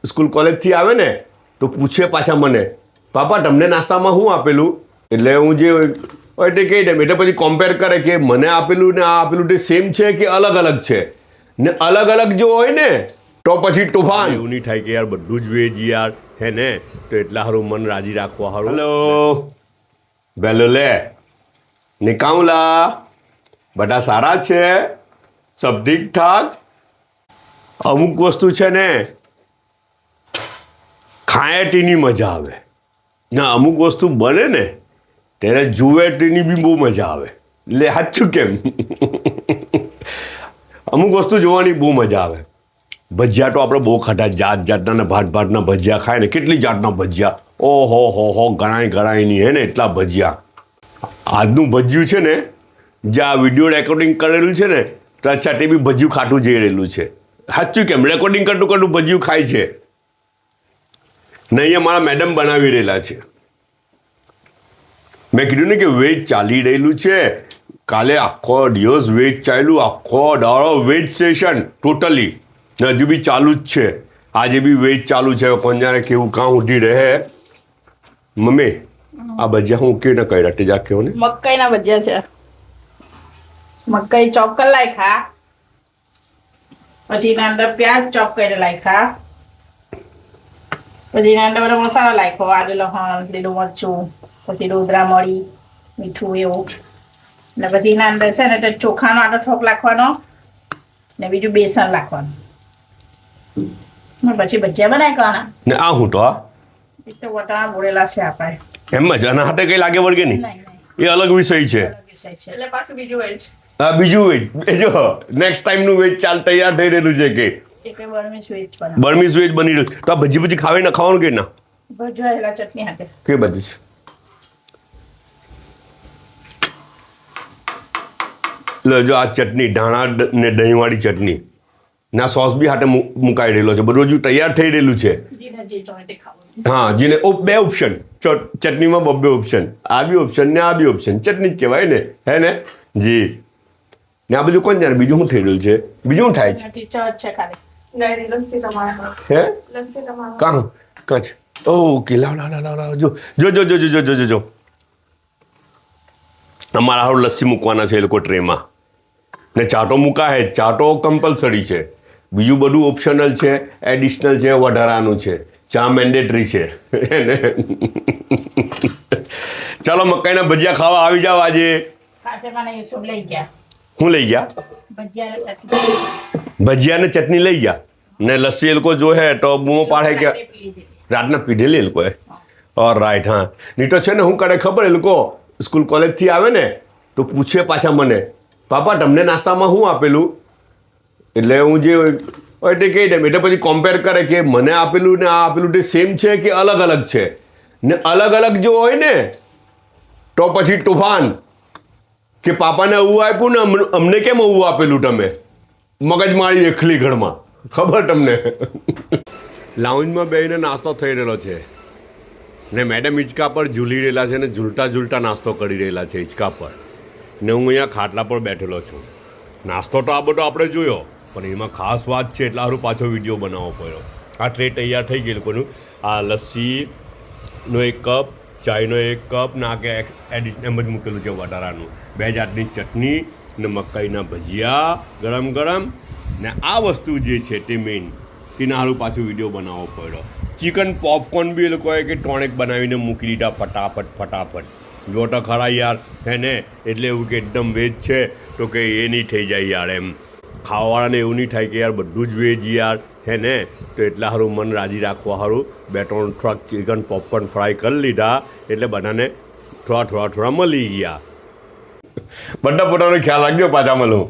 School કોલેજથી આવે ને તો પૂછે પાછા મને, પાપા તમને નાસ્તામાં શું આપેલું? એટલે હું જે હોય તે કહી દઉં. એટલે પછી કમ્પેર કરે કે મને આપેલું ને આ આપેલું તે સેમ છે કે અલગ અલગ છે. ને અલગ અલગ જો હોય ને તો પછી તોફાન. એવું નહીં થાય કે યાર બધું જ વેજ યાર હે ને, તો એટલા સારું મન રાજી રાખવા સારું. હેલો બેલો લે નિકાઉલા, બધા સારા છે? સબ ઠીક ઠાક? અમુક વસ્તુ છે ને ખાય તેની મજા આવે ને અમુક વસ્તુ બને ને ત્યારે જુએ તેની બી બહુ મજા આવે. લે સાચું કેમ? અમુક વસ્તુ જોવાની બહુ મજા આવે. ભજીયા તો આપણે બહુ ખાધા, જાત જાતના ને ભાત ભાતના ભજીયા ખાય ને, કેટલી જાતના ભજીયા, ઓહો ગણાય હે ને એટલા ભજીયા. આજનું ભજીયું છે ને, જે આ વિડીયો રેકોર્ડિંગ કરેલું છે ને, તો અચ્છા તે બી ભજીયું ખાટું જઈ રહેલું છે. સાચું કેમ? રેકોર્ડિંગ કરતું ભજીયું ખાય છે ને. અહીંયા મારા મેડમ બનાવી રહેલા છે. મેં કીધું ને કે વેજ ચાલી રહેલું છે. કાલે આખો દિવસ વેજ ચાલ્યું, આખો દાડો વેજ સેશન ટોટલી. હજુ બી ચાલુ જ છે. આજે બી વેજ ચાલુ છે. કોણ જાણે કેવું કાં ઉઠી રહે. મમ્મી આ ભજીયા હું કેવી રીતે કર્યા તે જા કેવો ને? મકાઈના ભજીયા છે. મકાઈ ચોપ કરી નાખ્યા, પછી એના અંદર પ્યાજ ચોપ કરીને નાખ્યા, પછી એના અંદર બધો મસાલો નાખ્યો, આદુ લસણ લીલું મરચું, પછી ડોદરા મળી મીઠું એવું, ને પછી એના અંદર છે ને તો ચોખાનો આટો ઠોક નાખવાનો ને બીજું બેસન નાખવાનું, પછી ભજીયા બનાવી કાઢવાના. ને આ હું તો આ એક તો વટાણા બોળેલા છે આપણે એમ જ, અને હાથે કઈ લાગે વળગે નહીં, એ અલગ વિષય છે. એટલે પાછું બીજું વેજ. હા બીજું વેજ. જો નેક્સ્ટ ટાઈમનું વેજ ચાલ તૈયાર થઈ રહેલું છે કે બર્મીઝ વેજ બની રહ્યું. તો આ ભજી ખાવી ના ખાવાનું કે ના? ભજવાયેલા ચટણી હાથે કે બધું છે. લો જો આ ચટણી, ધાણા ને દહીંવાળી ચટણી ના સોસ બી હાથે મુકાઈ રહેલો છે. બધું હજુ તૈયાર થઈ રહેલું છે. હા જેને બે ઓપ્શન ચટણીમાં, બબ્બે ઓપ્શન, આ બી ઓપ્શન ને આ બી ઓપ્શન. ચટણી જ કહેવાય ને, હે ને જી. ને આ બધું કોણ જાણે બીજું શું થઈ રહ્યું છે? બીજું શું થાય છે? હે કાં છે? ઓકે લાવ જો અમારા હારું લસ્સી મૂકવાના છે એ લોકો ટ્રેમાં. ને ચાટો મૂકાય, ચાટો કમ્પલસરી છે. બીજું બધું ઓપ્શનલ છે, એડિશનલ છે, વધારાનું છે. ચા મેન્ડેટરી છે. ચાલો મકાઈના ભજીયા ખાવા આવી જાવ આજે. હું લઈ ગયા? ભજીયા ને ચટણી લઈ ગયા ને લસ્સી એ લોકો જો હે તો બૂમો પાડે કે રાતના પીધેલી એ લોકોએ. રાઈટ. હા નહીં તો છે ને હું કરે ખબર? એ લોકો સ્કૂલ કોલેજથી આવે ને તો પૂછે પાછા મને, પાપા તમને નાસ્તામાં શું આપેલું? એટલે હું જે હોય તે કહી દઉં. એટલે પછી કમ્પેર કરે કે મને આપેલું ને આ આપેલું તે સેમ છે કે અલગ અલગ છે. ને અલગ અલગ જો હોય ને તો પછી તોફાન કે પાપાને આવું આપ્યું ને અમને કેમ આવું આપેલું? તમે મગજ મારી એકલી ઘરમાં. ખબર તમને? લાઉન્જમાં બેસીને નાસ્તો થઈ રહેલો છે ને મેડમ હિંચકા પર ઝૂલી રહેલા છે ને ઝૂલતા ઝૂલતા નાસ્તો કરી રહેલા છે હિંચકા પર. ને હું અહીંયા ખાટલા પર બેઠેલો છું. નાસ્તો તો આ બધો આપણે જોયો, પણ એમાં ખાસ વાત છે એટલા સારું પાછો વિડીયો બનાવવો પડ્યો. આ ટ્રે તૈયાર થઈ ગઈ લોકોનું. આ લસ્સીનો 1 કપ, ચાયનો 1 કપ ને આ કે એડિશનલ એમ જ મૂકેલું છે વધારાનું. 2 જાતની ચટણી ને મકાઈના ભજીયા ગરમ ગરમ. ને આ વસ્તુ જે છે તે મેઇન, તેના સારું પાછું વિડીયો બનાવવો પડ્યો. ચિકન પોપકોર્ન બી એ લોકોએ કે ટોણેક બનાવીને મૂકી દીધા ફટાફટ. જો તો ખરા યાર હે ને. એટલે એવું કે એકદમ વેજ છે તો કે એ નહીં થઈ જાય યાર એમ. ખાવાવાળાને એવું નહીં થાય કે યાર બધું જ વેજ યાર હે ને, તો એટલા સારું મન રાજી રાખવા સારું 2-3 ટ્રક ચિકન પોપકોર્ન ફ્રાય કરી લીધા. એટલે બધાને થોડા મળી ગયા. બધા પોતાનો ખ્યાલ રાખજો. પાછા મળું.